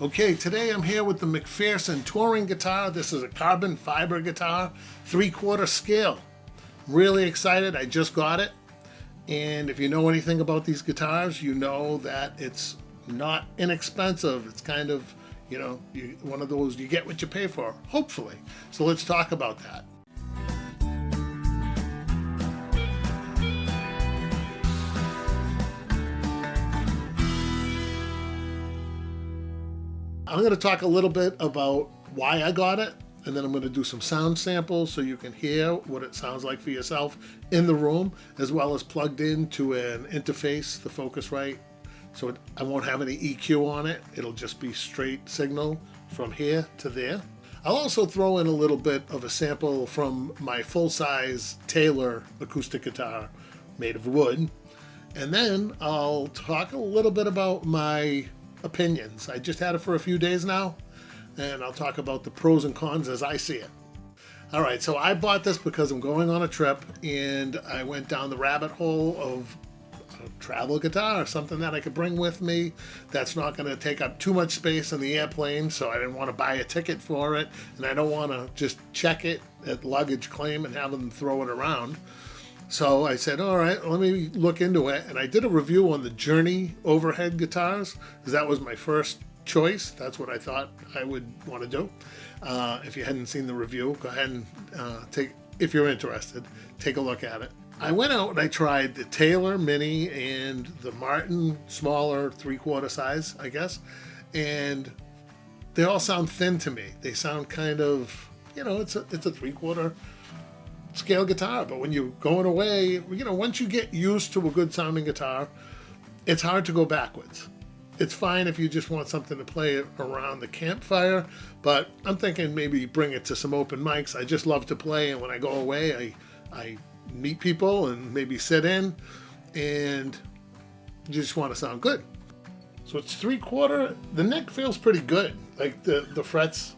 Okay, today I'm here with the McPherson Touring Guitar. This is a carbon fiber guitar, 3/4 scale. Really excited, I just got it. And if you know anything about these guitars, you know that it's not inexpensive. It's kind of, one of those you get what you pay for, hopefully. So let's talk about that. I'm going to talk a little bit about why I got it, and then I'm going to do some sound samples so you can hear what it sounds like for yourself in the room, as well as plugged into an interface, the Focusrite, so I won't have any EQ on it. It'll just be straight signal from here to there. I'll also throw in a little bit of a sample from my full-size Taylor acoustic guitar made of wood, and then I'll talk a little bit about my opinions. I just had it for a few days now, and I'll talk about the pros and cons as I see it. All right, so I bought this because I'm going on a trip, and I went down the rabbit hole of a travel guitar, something that I could bring with me that's not going to take up too much space in the airplane, so I didn't want to buy a ticket for it, and I don't want to just check it at luggage claim and have them throw it around. So I said, all right, let me look into it. And I did a review on the Journey overhead guitars, because that was my first choice. That's what I thought I would want to do. If you hadn't seen the review, go ahead and if you're interested, take a look at it. I went out and I tried the Taylor Mini and the Martin smaller 3/4 size, I guess. And they all sound thin to me. They sound kind of, it's a 3/4 scale guitar, but when you're going away, once you get used to a good sounding guitar, it's hard to go backwards. It's fine if you just want something to play around the campfire, but I'm thinking maybe bring it to some open mics. I just love to play, and when I go away, I meet people and maybe sit in, and you just want to sound good. So it's 3/4. The neck feels pretty good, like the frets,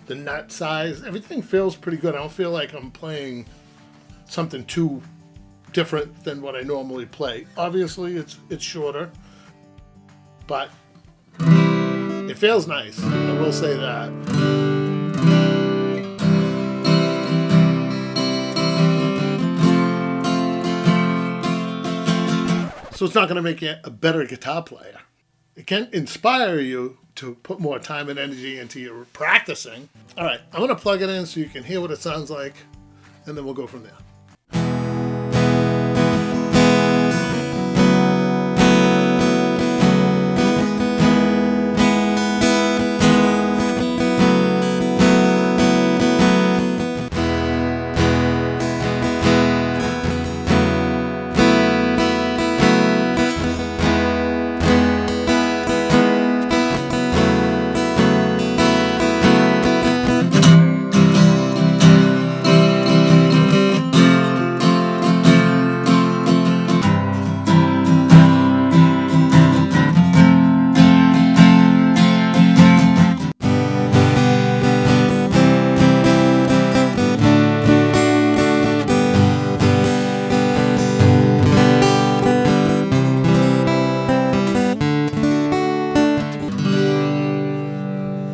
the nut size, everything feels pretty good. I don't feel like I'm playing something too different than what I normally play. Obviously, it's shorter, but it feels nice. I will say that. So it's not going to make you a better guitar player. It can inspire you to put more time and energy into your practicing. All right, I'm going to plug it in so you can hear what it sounds like, and then we'll go from there.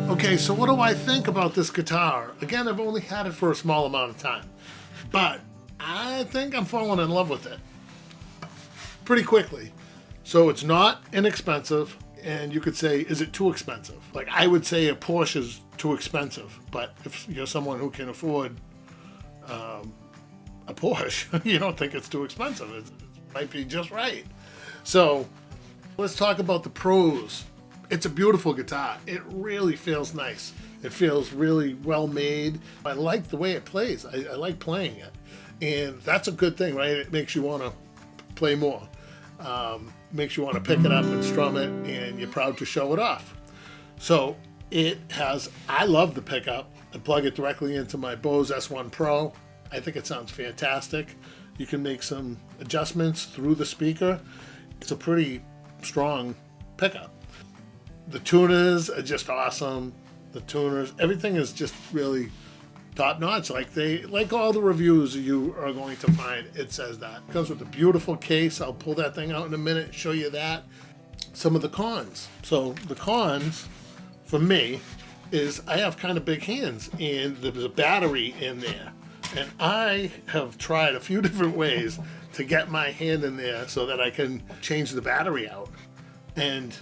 Okay, so what do I think about this guitar? Again, I've only had it for a small amount of time, but I think I'm falling in love with it pretty quickly. So it's not inexpensive, and you could say, is it too expensive? Like, I would say a Porsche is too expensive, but if you're someone who can afford a Porsche, you don't think it's too expensive. It might be just right. So let's talk about the pros. It's a beautiful guitar. It really feels nice. It feels really well made. I like the way it plays. I like playing it. And that's a good thing, right? It makes you want to play more. Makes you want to pick it up and strum it, and you're proud to show it off. So I love the pickup. I plug it directly into my Bose S1 Pro. I think it sounds fantastic. You can make some adjustments through the speaker. It's a pretty strong pickup. The tuners are just awesome. The tuners, everything is just really top notch. Like all the reviews you are going to find, it says that. It comes with a beautiful case. I'll pull that thing out in a minute, show you that. Some of the cons. So the cons for me is I have kind of big hands, and there's a battery in there. And I have tried a few different ways to get my hand in there so that I can change the battery out. And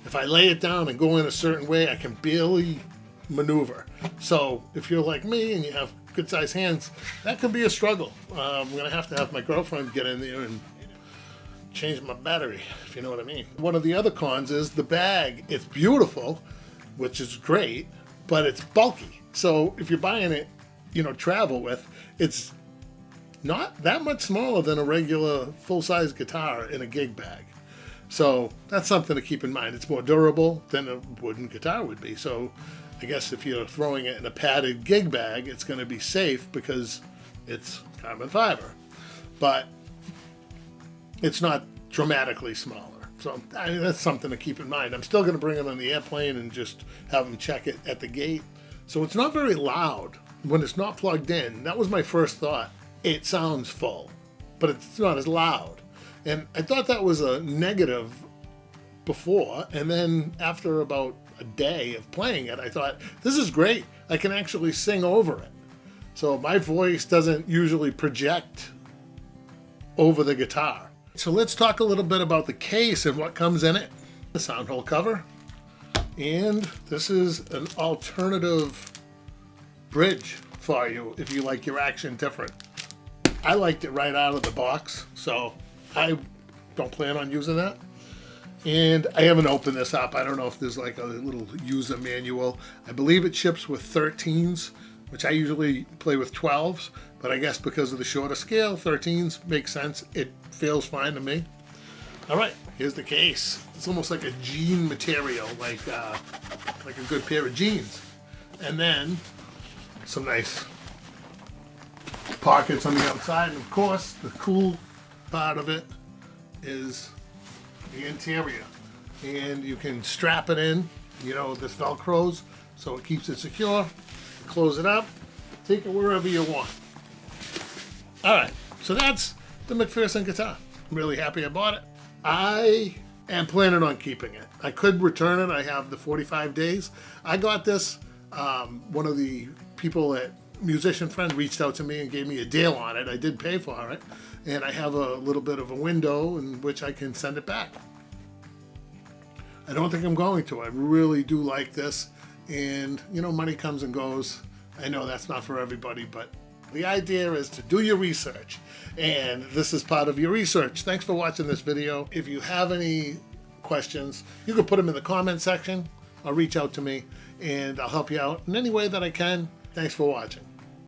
if I lay it down and go in a certain way, I can barely maneuver. So if you're like me and you have good sized hands, that could be a struggle. I'm going to have my girlfriend get in there and change my battery, if you know what I mean. One of the other cons is the bag. It's beautiful, which is great, but it's bulky. So if you're buying it, travel with, it's not that much smaller than a regular full-size guitar in a gig bag. So that's something to keep in mind. It's more durable than a wooden guitar would be. So I guess if you're throwing it in a padded gig bag, it's going to be safe because it's carbon fiber. But it's not dramatically smaller. So that's something to keep in mind. I'm still going to bring it on the airplane and just have them check it at the gate. So it's not very loud when it's not plugged in. That was my first thought. It sounds full, but it's not as loud. And I thought that was a negative before. And then after about a day of playing it, I thought, this is great. I can actually sing over it. So my voice doesn't usually project over the guitar. So let's talk a little bit about the case and what comes in it. The sound hole cover. And this is an alternative bridge for you if you like your action different. I liked it right out of the box, so I don't plan on using that. And I haven't opened this up. I don't know if there's like a little user manual. I believe it ships with 13s, which I usually play with 12s, but I guess because of the shorter scale, 13s make sense. It feels fine to me. All right, here's the case. It's almost like a jean material, like a good pair of jeans. And then some nice pockets on the outside. And of course, the cool part of it is the interior. And you can strap it in, this Velcros, so it keeps it secure. Close it up, take it wherever you want. All right, so that's the McPherson guitar. I'm really happy I bought it. I am planning on keeping it. I could return it. I have the 45 days. I got this. One of the people at musician friend reached out to me and gave me a deal on it. I did pay for it, and I have a little bit of a window in which I can send it back. I don't think I'm going to. I really do like this, and money comes and goes. I know that's not for everybody, but the idea is to do your research, and this is part of your research. Thanks for watching this video. If you have any questions, you can put them in the comment section or reach out to me, and I'll help you out in any way that I can. Thanks for watching.